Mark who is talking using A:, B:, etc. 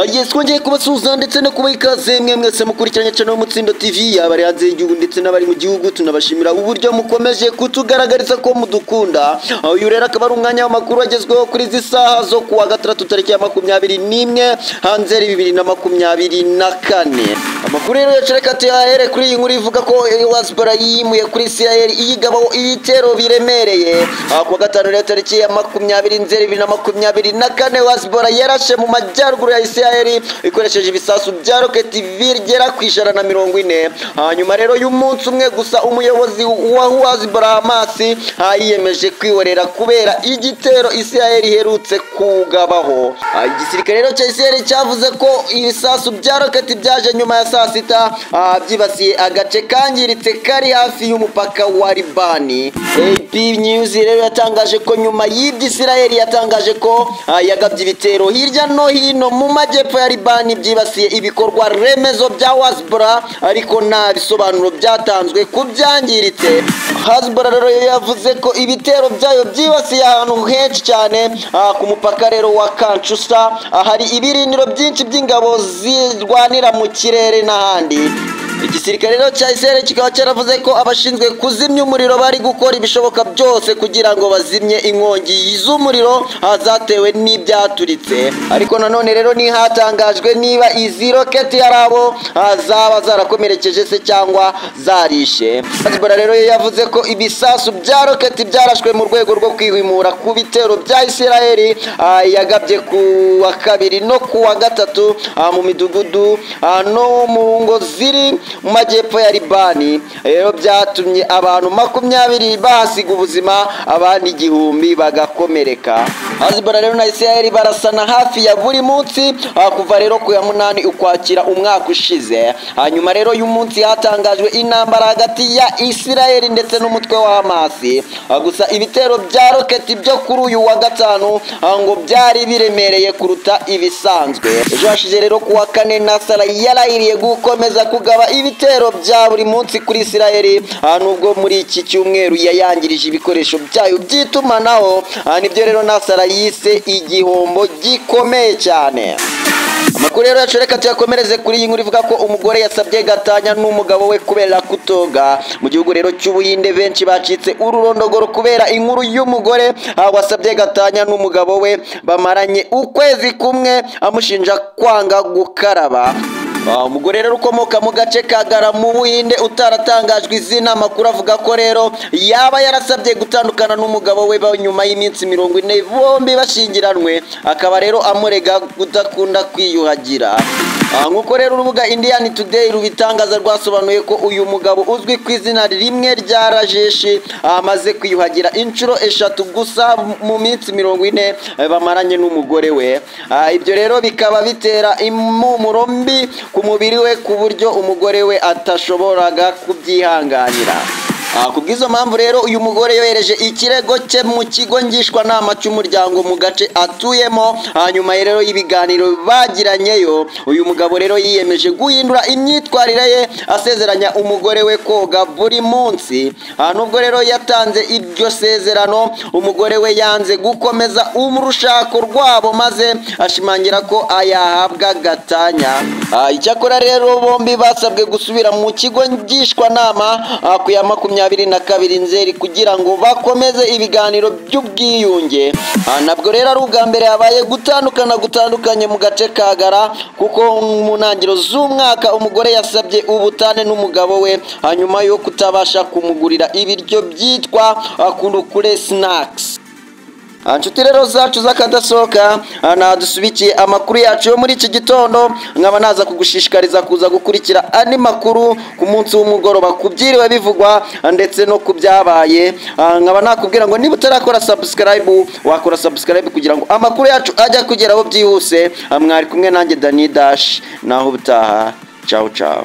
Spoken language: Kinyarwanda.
A: Yes, twongeye kubasuhuza ndetse no kubaha ikaze mwese mukurikiranye channel Mutsindo TV yabari hanze y'igihugu ndetse n'abari mu gihugu. Tunabashimira uburyo mukomeje kutugaragariza ko mudukunda. Uyu rero akaba ari umwanya w'amakuru agezweho kuri izi saha zo kuwa gatandatu tariki ya 21 hanze 2024. Amakuru rero yacereka tuyahere kuri iyi nkuru ivuga ko Hezbollah yimuye kuri Israel iyigabaho ibitero biremereye. Kuwa gatanu rero tariki ya 20 Nzeri 2024 Hezbollah yarashe mu majyaruguru ya Israel ikoresheje ibisasu bya roketi bigera ku 140. Hanyuma rero y'umunsi umwe gusa umuyobozi wa Hezbollah Hamas yiyemeje kwihorera kubera igitero Israel iherutse kugabaho. Igisirikare rero cya Israel cyavuze ko ibisasu bya roketi byaje nyuma ya saa sita byibasiye agace kangiritse kari hafi y'umupaka wa Libani. AP News rero yatangaje ko nyuma y'ibyo Israel yatangaje ko yagabye ibitero hirya no hino mu majyepfo ya Libani byibasiye ibikorwa remezo bya Hezbollah, ariko nta bisobanuro byatanzwe ku byangiritse. Hezbollah rero yavuze ko ibitero byayo byibasiye ahantu henshi cyane ku mupaka rero wa Kanchusa, hari ibirindiro byinshi by'ingabo zirwanira mu kirere n'ahandi. Igisirikare rero cya Israel kikaba cyaravuze ko abashinzwe kuzimya umuriro bari gukora ibishoboka byose kugira ngo bazimye inkongi z'umuriro zatewe n'ibyaturitse, ariko nanone rero ntihatangajwe niba izi roketi yarabo zaba zarakomerekeje se cyangwa zarishe. Hezbollah rero yavuze ko ibisasu bya roketi byarashwe mu rwego rwo kwihimura ku bitero bya Israel yagabye ku wa kabiri no ku wa gatatu mu midugudu no mu ngo ziri mu majyepfo ya Libani. Rero byatumye abantu 20 bahasiga ubuzima, abandi 1000 bagakomereka. Hezbollah rero na Israel barasana hafi ya buri munsi kuva rero ku ya 8 ukwakira umwaka ushize. Hanyuma rero uyu munsi hatangajwe intambara hagati ya Israel ndetse n'umutwe wa Hamas. Gusa ibitero bya roketi byo kuri uyu wa gatanu ngo byari biremereye kuruta ibisanzwe. Ejo hashize rero ku wa 4 Nasara yarahiriye gukomeza kugaba ibitero bya buri munsi kuri Israel, nubwo muri iki cyumweru yayangirije ibikoresho byayo by'itumanaho. Nibyo rero Nasara yise igihombo gikomeye cyane. Amakuru rero yacereka tuyakomereze kuri iyi nkuru ivuga ko umugore yasabye gatanya n'umugabo we kubera kutoga. Mu gihugu rero cy'Ubuhinde benshi bacitse ururondogoro kubera inkuru y'umugore wasabye gatanya n'umugabo we bamaranye ukwezi kumwe amushinja kwanga gukaraba. Umugore rero ukomoka mu gace ka Gara mu Buhinde utaratangajwe izina, amakuru avuga ko rero yaba yarasabye gutandukana n'umugabo we nyuma y'iminsi 40 bombi bashingiranwe, akaba rero amurega kudakunda kwiyuhagira. Nkuko rero urubuga Indian Today rubitangaza rwasobanuye ko uyu mugabo uzwi ku izina rimwe rya Rajesh amaze kwiyuhagira inshuro 3 gusa mu minsi 40 bamaranye n'umugore we. Ibyo rero bikaba bitera impumuro mbi ku mubiri we ku buryo umugore we atashoboraga kubyihanganira. Kubw'izo mpamvu rero uyu mugore yohereje ikirego cye mu kigo ngishwanama cy'umuryango mu gace atuyemo. Hanyuma rero y'ibiganiro bagiranyeyo, uyu mugabo rero yiyemeje guhindura imyitwarire ye asezeranya umugore we koga buri munsi. Nubwo rero yatanze iryo sezerano, umugore we yanze gukomeza urushako rwabo maze ashimangira ko ayahabwa gatanya. Icyakora rero bombi basabwe gusubira mu kigo ngishwanama ku ya 22 Nzeri kugira ngo bakomeze ibiganiro by'ubwiyunge. Nabwo rero ari ubwa mbere habaye gutandukanye mu gace ka Gara, kuko mu ntangiriro z'umwaka umugore yasabye ubutane n'umugabo we hanyuma yo kutabasha kumugurira ibiryo byitwa kurukure snacks. Anshuti rero zacu zakadasoka dusubikiye amakuru yacu yo muri iki gitondo. Nkaba naza kugushishikariza kuza gukurikira andi makuru ku munsi w'umugoroba kubyiriwe bivugwa ndetse no kubyabaye. Nkaba nakubwira ngo niba utarakora subscribe wakora subscribe kugira ngo amakuru yacu ajya kugeraho byihuse. Mwari kumwe nanjye Dani Dash, naho ubutaha. Ciao ciao.